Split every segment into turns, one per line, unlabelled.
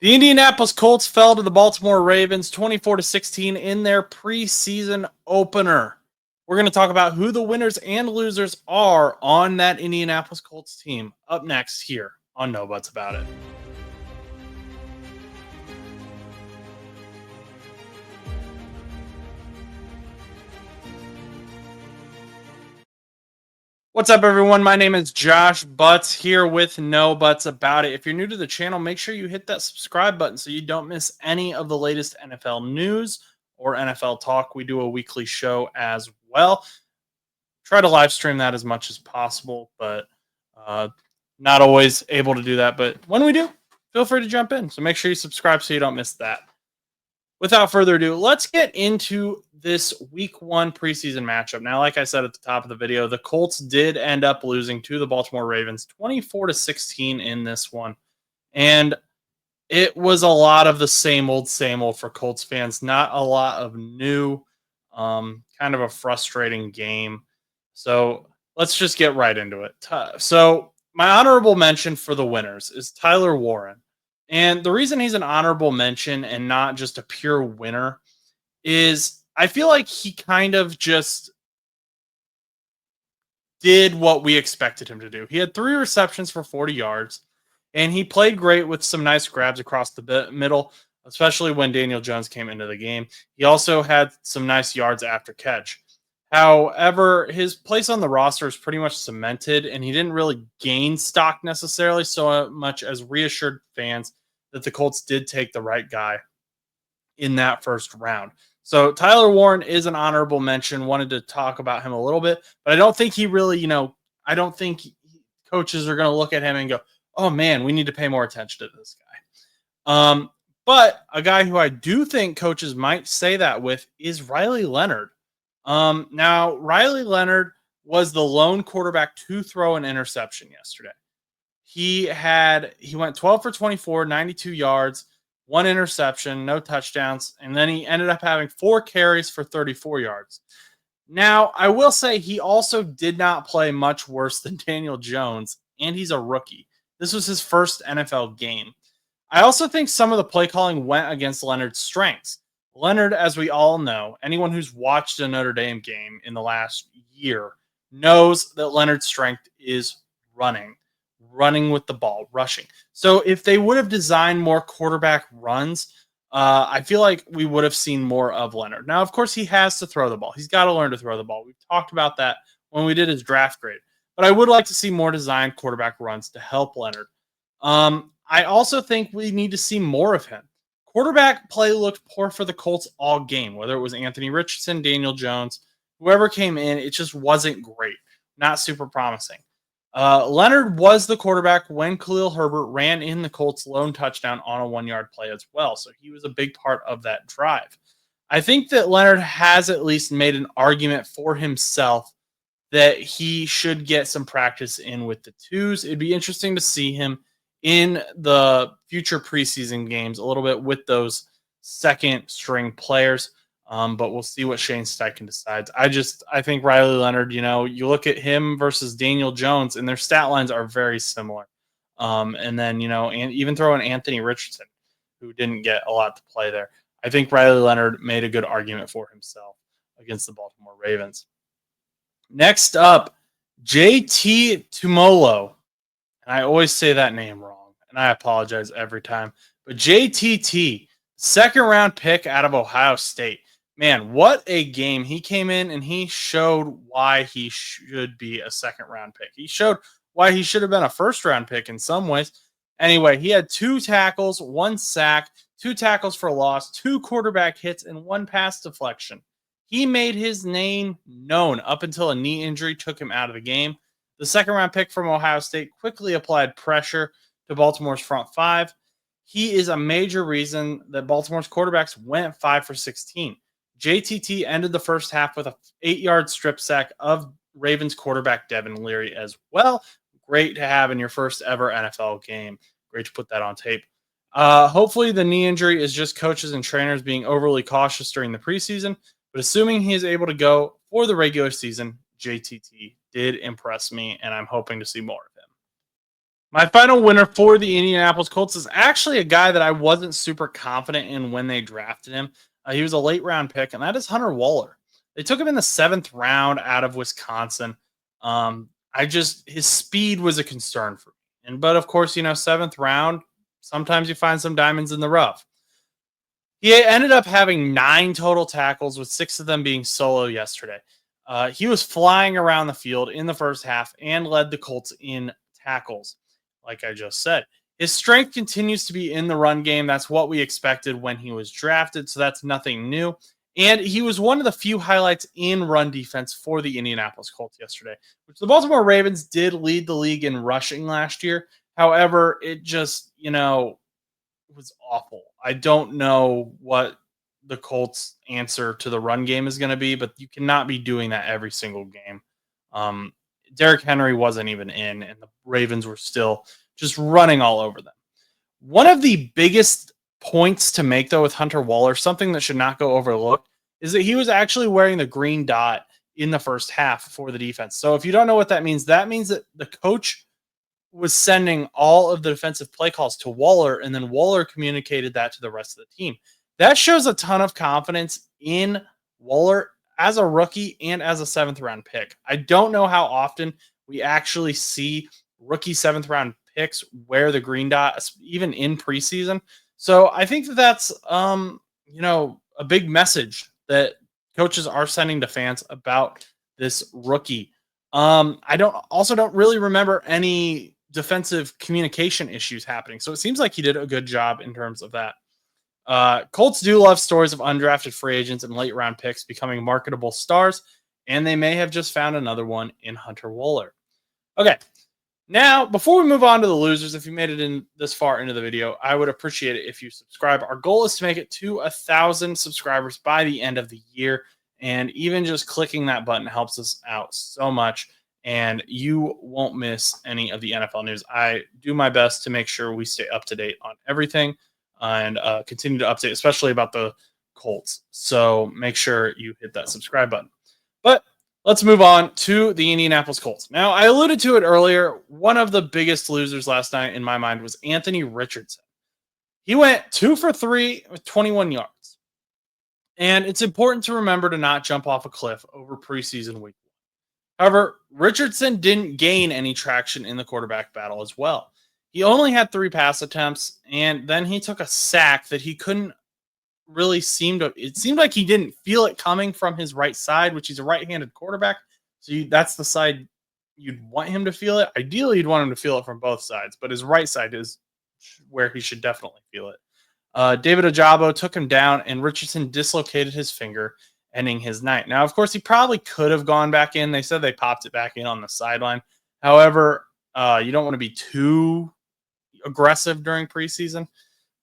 The Indianapolis Colts fell to the Baltimore Ravens 24-16 in their preseason opener. We're going to talk about who the winners and losers are on that Indianapolis Colts team up next here on No Butts About It. What's up, everyone? My name is Josh Butts here with No Butts About It. If you're new to the channel, make sure you hit that subscribe button so you don't miss any of the latest NFL news or NFL talk. We do a weekly show as well. Try to live stream that as much as possible, but not always able to do that. But when we do, feel free to jump in. So make sure you subscribe so you don't miss that. Without further ado, let's get into this week one preseason matchup. Now, like I said at the top of the video, the Colts did end up losing to the Baltimore Ravens 24-16 in this one. And it was a lot of the same old for Colts fans. Not a lot of new, kind of a frustrating game. So let's just get right into it. So my honorable mention for the winners is Tyler Warren. And the reason he's an honorable mention and not just a pure winner is I feel like he kind of just did what we expected him to do. He had 3 receptions for 40 yards, and he played great with some nice grabs across the middle, especially when Daniel Jones came into the game. He also had some nice yards after catch. However, his place on the roster is pretty much cemented, and he didn't really gain stock necessarily so much as reassured fans that the Colts did take the right guy in that first round. So Tyler Warren is an honorable mention. Wanted to talk about him a little bit, but I don't think he really, I don't think coaches are going to look at him and go, oh man, we need to pay more attention to this guy. But a guy who I do think coaches might say that with is Riley Leonard. Now, Riley Leonard was the lone quarterback to throw an interception yesterday. He went 12 for 24, 92 yards, 1 interception, no touchdowns, and then he ended up having 4 carries for 34 yards. Now, I will say he also did not play much worse than Daniel Jones, and he's a rookie. This was his first NFL game. I also think some of the play calling went against Leonard's strengths. Leonard, as we all know, anyone who's watched a Notre Dame game in the last year knows that Leonard's strength is running with the ball, rushing. So if they would have designed more quarterback runs, I feel like we would have seen more of Leonard. Now, of course, he has to throw the ball. He's got to learn to throw the ball. We've talked about that when we did his draft grade. But I would like to see more designed quarterback runs to help Leonard. I also think we need to see more of him. Quarterback play looked poor for the Colts all game, whether it was Anthony Richardson, Daniel Jones, whoever came in, it just wasn't great. Not super promising. Leonard was the quarterback when Khalil Herbert ran in the Colts' lone touchdown on a 1-yard play as well. So he was a big part of that drive. I think that Leonard has at least made an argument for himself that he should get some practice in with the twos. It'd be interesting to see him in the future preseason games a little bit with those second string players. But we'll see what Shane Steichen decides. I think Riley Leonard, you look at him versus Daniel Jones, and their stat lines are very similar. And then, and even throw in Anthony Richardson, who didn't get a lot to play there. I think Riley Leonard made a good argument for himself against the Baltimore Ravens. Next up, JT Tumolo. And I always say that name wrong, and I apologize every time. But JTT, second round pick out of Ohio State. Man, what a game. He came in and he showed why he should be a second round pick. He showed why he should have been a first round pick in some ways. Anyway, he had 2 tackles, 1 sack, 2 tackles for loss, 2 quarterback hits, and 1 pass deflection. He made his name known up until a knee injury took him out of the game. The second round pick from Ohio State quickly applied pressure to Baltimore's front 5. He is a major reason that Baltimore's quarterbacks went 5 for 16. JTT ended the first half with a 8-yard strip sack of Ravens quarterback Devin Leary as well. Great to have in your first ever NFL game. Great to put that on tape. Hopefully the knee injury is just coaches and trainers being overly cautious during the preseason, but assuming he is able to go for the regular season, JTT did impress me, and I'm hoping to see more of him. My final winner for the Indianapolis Colts is actually a guy that I wasn't super confident in when they drafted him. He was a late round pick, and that is Hunter Waller. They took him in the 7th round out of Wisconsin. His speed was a concern for me, but of course, 7th round. Sometimes you find some diamonds in the rough. He ended up having 9 total tackles, with 6 of them being solo yesterday. He was flying around the field in the first half and led the Colts in tackles, like I just said. His strength continues to be in the run game. That's what we expected when he was drafted, so that's nothing new. And he was one of the few highlights in run defense for the Indianapolis Colts yesterday, which the Baltimore Ravens did lead the league in rushing last year. However, it just, was awful. I don't know what the Colts' answer to the run game is going to be, but you cannot be doing that every single game. Derrick Henry wasn't even in, and the Ravens were still just running all over them. One of the biggest points to make, though, with Hunter Waller, something that should not go overlooked, is that he was actually wearing the green dot in the first half for the defense. So if you don't know what that means that the coach was sending all of the defensive play calls to Waller, and then Waller communicated that to the rest of the team. That shows a ton of confidence in Waller as a rookie and as a 7th-round pick. I don't know how often we actually see rookie 7th-round picks wear the green dot, even in preseason. So I think that's a big message that coaches are sending to fans about this rookie. I don't really remember any defensive communication issues happening. So it seems like he did a good job in terms of that. Colts do love stories of undrafted free agents and late round picks becoming marketable stars, and they may have just found another one in Hunter Waller. Okay. Now, before we move on to the losers, if you made it in this far into the video, I would appreciate it if you subscribe. Our goal is to make it to 1,000 subscribers by the end of the year. And even just clicking that button helps us out so much. And you won't miss any of the NFL news. I do my best to make sure we stay up to date on everything and continue to update, especially about the Colts. So make sure you hit that subscribe button. But let's move on to the Indianapolis Colts. Now, I alluded to it earlier. One of the biggest losers last night in my mind was Anthony Richardson. He went 2 for 3 with 21 yards. And it's important to remember to not jump off a cliff over preseason week. However, Richardson didn't gain any traction in the quarterback battle as well. He only had 3 pass attempts, and then he took a sack that he couldn't really it seemed like he didn't feel it coming from his right side, which he's a right-handed quarterback. So that's the side you'd want him to feel it. Ideally, you'd want him to feel it from both sides, but his right side is where he should definitely feel it. David Ojabo took him down, and Richardson dislocated his finger, ending his night. Now, of course, he probably could have gone back in. They said they popped it back in on the sideline. However, you don't want to be too aggressive during preseason.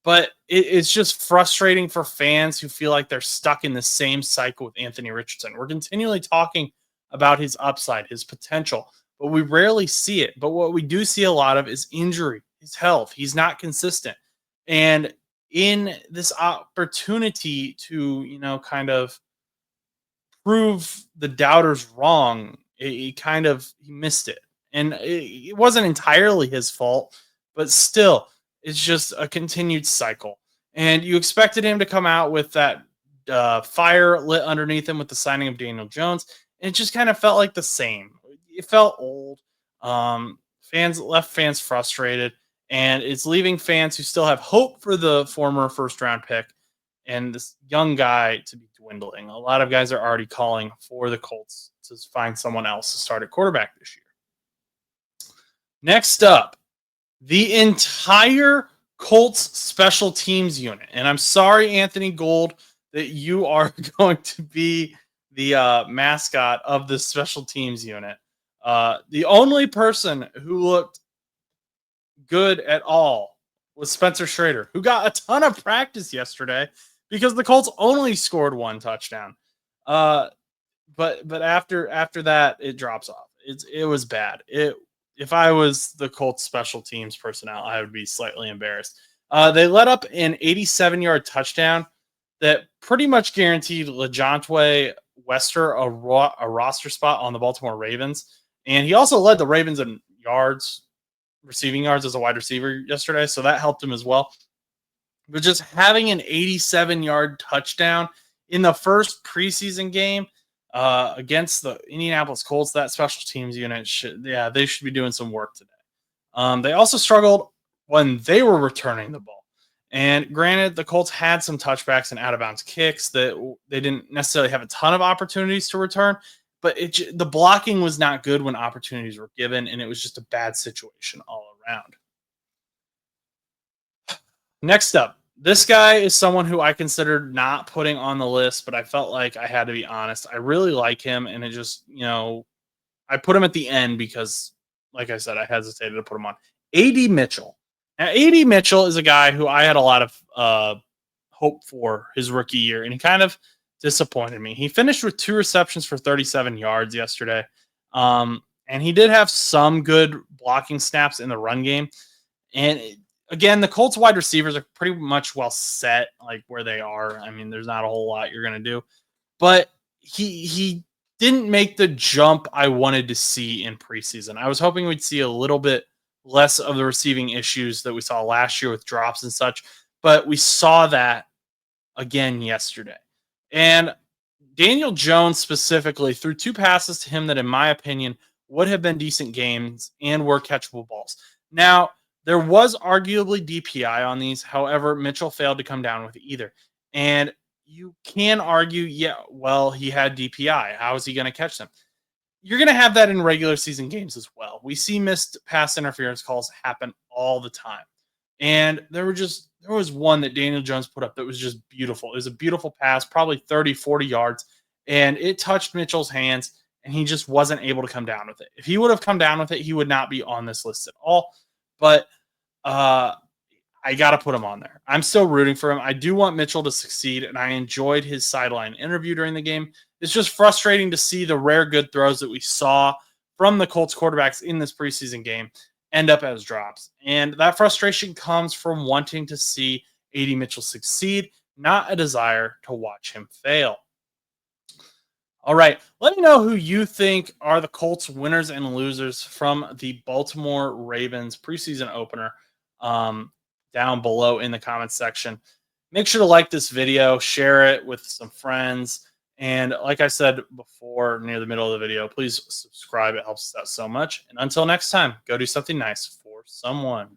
But it's just frustrating for fans who feel like they're stuck in the same cycle with Anthony Richardson. We're continually talking about his upside, his potential, but we rarely see it. But what we do see a lot of is injury, his health. He's not consistent. And in this opportunity to, kind of prove the doubters wrong, he missed it. And it wasn't entirely his fault, but still, it's just a continued cycle. And you expected him to come out with that fire lit underneath him with the signing of Daniel Jones. And it just kind of felt like the same. It felt old. Fans left fans frustrated. And it's leaving fans who still have hope for the former first-round pick and this young guy to be dwindling. A lot of guys are already calling for the Colts to find someone else to start at quarterback this year. Next up, the entire Colts special teams unit. And I'm sorry, Anthony Gould, that you are going to be the mascot of this special teams unit. The only person who looked good at all was Spencer Schrader, who got a ton of practice yesterday because the Colts only scored 1 touchdown. But after that, it drops off. It was bad. If I was the Colts special teams personnel, I would be slightly embarrassed. They let up an 87-yard touchdown that pretty much guaranteed LeJontay Wester a roster spot on the Baltimore Ravens. And he also led the Ravens in yards receiving yards as a wide receiver yesterday, so that helped him as well. But just having an 87-yard touchdown in the first preseason game against the Indianapolis Colts, that special teams unit they should be doing some work today. They also struggled when they were returning the ball. And granted, the Colts had some touchbacks and out of bounds kicks that they didn't necessarily have a ton of opportunities to return, but the blocking was not good when opportunities were given, and it was just a bad situation all around. Next up, this guy is someone who I considered not putting on the list, but I felt like I had to be honest. I really like him, and it just, I put him at the end because, like I said, I hesitated to put him on. A.D. Mitchell. Now, A.D. Mitchell is a guy who I had a lot of hope for his rookie year, and he kind of disappointed me. He finished with 2 receptions for 37 yards yesterday, and he did have some good blocking snaps in the run game. And again, the Colts wide receivers are pretty much well set, like where they are. I mean, there's not a whole lot you're going to do, but he didn't make the jump I wanted to see in preseason. I was hoping we'd see a little bit less of the receiving issues that we saw last year with drops and such, but we saw that again yesterday. And Daniel Jones specifically threw 2 passes to him that, in my opinion, would have been decent games and were catchable balls. Now, there was arguably DPI on these. However, Mitchell failed to come down with either. And you can argue, yeah, well, he had DPI. How is he going to catch them? You're going to have that in regular season games as well. We see missed pass interference calls happen all the time. And there was one that Daniel Jones put up that was just beautiful. It was a beautiful pass, probably 30, 40 yards, and it touched Mitchell's hands, and he just wasn't able to come down with it. If he would have come down with it, he would not be on this list at all. But I got to put him on there. I'm still rooting for him. I do want Mitchell to succeed, and I enjoyed his sideline interview during the game. It's just frustrating to see the rare good throws that we saw from the Colts quarterbacks in this preseason game end up as drops. And that frustration comes from wanting to see A.D. Mitchell succeed, not a desire to watch him fail. All right, let me know who you think are the Colts winners and losers from the Baltimore Ravens preseason opener down below in the comments section. Make sure to like this video, share it with some friends, and like I said before, near the middle of the video, please subscribe. It helps us out so much. And until next time, go do something nice for someone.